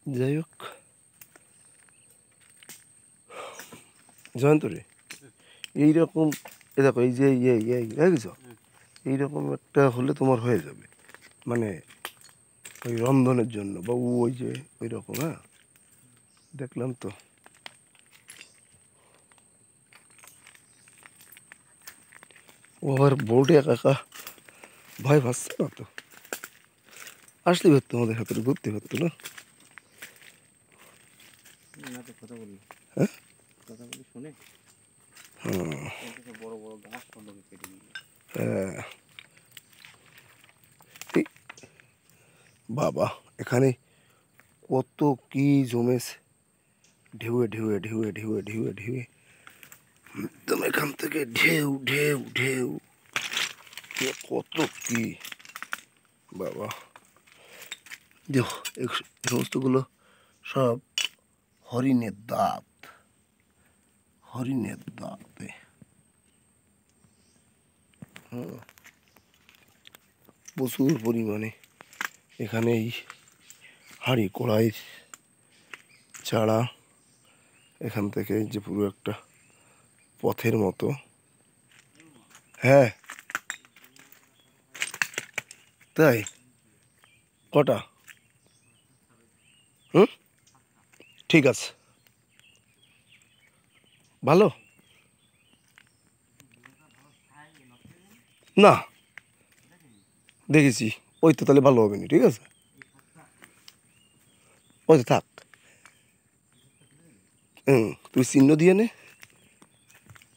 যাই হোক, জয়ন্ত রে, এইরকম দেখো, এই যে দেখেছ, এইরকম একটা হলে তোমার হয়ে যাবে, মানে ওই রন্ধনের জন্য, বা ওই যে ওই রকম। হ্যাঁ, দেখলাম তো। ও আবার বোর্ডে একা একা ভয় পাচ্ছে না তো, আসতে পারতো আমাদের হাতে, ঘুরতে পারতো না। কথা বলি, হ্যাঁ, কথা বলি শুনে বড় বড় গাছ কেটে নিয়ে বাবা, এখানে কত কি জমেছে, ঢেউয়ে ঢেউয়ে ঢেউয়ে ঢেউয়ে ঢেউয়ে ঢেউয়ে, একদম এখান থেকে ঢেউ ঢেউ ঢেউ, কত কি বাবা। দেখো, এই সমস্তগুলো সব হরিণের দাঁত, হরিণের দাঁতে। প্রচুর পরিমাণে এখানে এই হাঁড়ি কড়াই চারা, এখান থেকে যে পুরো একটা পথের মতো। হ্যাঁ, তাই কটা? হুম, ঠিক আছে, ভালো না, দেখেছি, ওই তো তাহলে ভালো হবে না, ঠিক আছে, ওই তো থাক। তুই চিহ্ন দিয়ে নে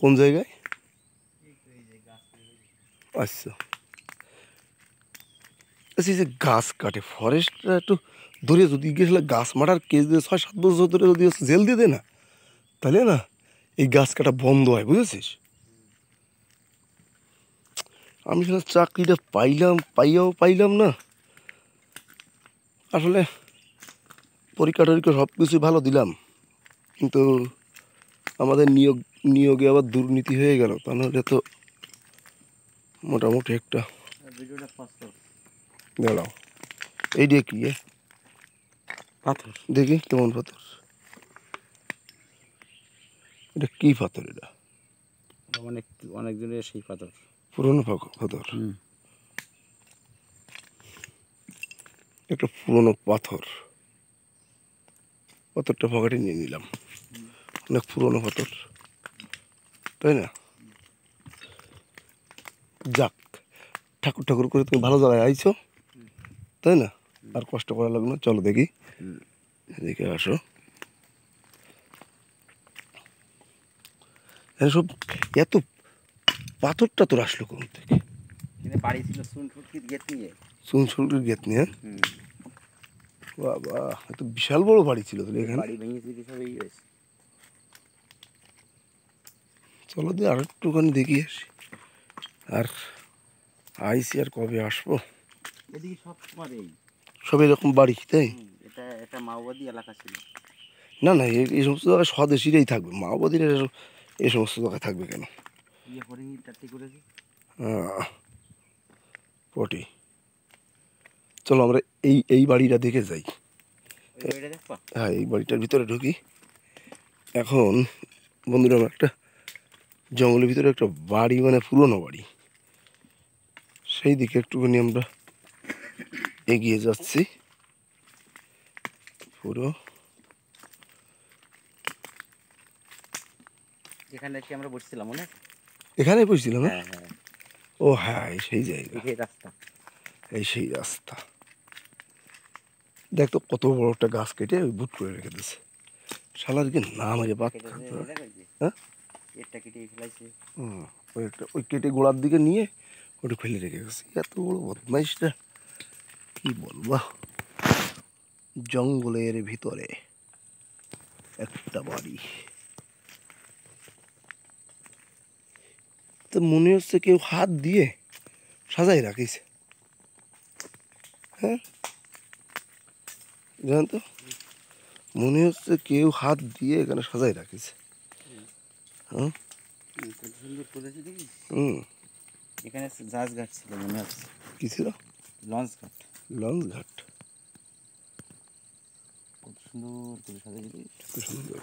কোন জায়গায়। আচ্ছা, আচ্ছা, এই যে গাছ কাটে, ফরেস্টরা একটু ধরে যদি গেলে গাছ মারার কেস দিয়ে 6-7 বছর ধরে যদি জেল দিয়ে দে না, তাহলে না এই গাছ কাটা বন্ধ হয়, বুঝেছিস। আমি সেটা চাকরিটা পাইয়াও না, আসলে পরীক্ষা টরীক্ষা সব কিছুই ভালো দিলাম, কিন্তু আমাদের নিয়োগে আবার দুর্নীতি হয়ে গেল, তা নাহলে তো মোটামুটি একটা। ভিডিওটা ফাস্ট দাঁড়াও, এই দিয়ে কি পাথর দেখি কেমন পাথর, এটা কি পাথর? এটা অনেক দিনের সেই পাথর, পুরনো পাথর, একটা পুরনো পাথর, পাথরটা পকেটে নিয়ে নিলাম, অনেক পুরনো পাথর, তাই না? যাক, ঠাকুর ঠাকুর করে তুমি ভালো জায়গায় আইছো, তাই না? আর কষ্ট করা লাগলো না, চলো দেখি, এদিকে আসো। সব এত পাথর টাথর আসলো কোন থেকে? বাড়ি ছিল চুনসুটকির গেট নিয়ে, চুনসুলটির গেট নিয়ে। বাবা, এত বিশাল বড় বাড়ি ছিল তাহলে এখানে। বাড়ি ভেঙে চুরি সব এই হয়েছে। চলো দিয়ে আর একটুখানি দেখি আসি, আর আইসি আর কবে আসবো। এদিকে সব তোমার এই সব এরকম বাড়ি, তাই? এটা মাওবাদী এলাকা ছিল। না না, এই সমস্ত জায়গায় স্বদেশিরাই থাকবে, মাওবাদীরা এই সমস্ত জায়গায় থাকবে কেন? পটি, চলো আমরা এই বাড়িটা দেখে যাই। হ্যাঁ, এই বাড়িটার ভিতরে ঢুকি এখন। বন্ধুরা, আমরা একটা জঙ্গলের ভিতরে একটা বাড়ি, মানে পুরনো বাড়ি, সেই দিকে একটুখানি আমরা এগিয়ে যাচ্ছি। পুরো এখানে কি আমরা বসছিলাম মনে? এখানে বসছিলাম না? হ্যাঁ, ও হ্যাঁ, সেই জায়গা, এই রাস্তা, সেই রাস্তা। দেখ তো, কত বড় একটা গাছ কেটে ওই বুট করে রেখে দিচ্ছে, শালার কি নাম আছে বাদ। হ্যাঁ, ওই কেটে গোড়ার দিকে নিয়ে ওটা ফেলে রেখে গেছে, এত বড় বদমাইশটা, কি বলবো। জঙ্গলের ভিতরে একটা বাড়ি, তো মনে হচ্ছে কেউ হাত দিয়ে সাজাই রাখিছে। হ্যাঁ, জানেন তো, মনে হচ্ছে কেউ হাত দিয়ে এখানে সাজাই রাখিছে। হ্যাঁ, এখানে জাহাজ ঘাট ছিল মনে হচ্ছে। কি ছিল? লঞ্চ ঘাট। লঞ্চ ঘাট। কত সুন্দর করে সাজিয়ে দিই। কত সুন্দর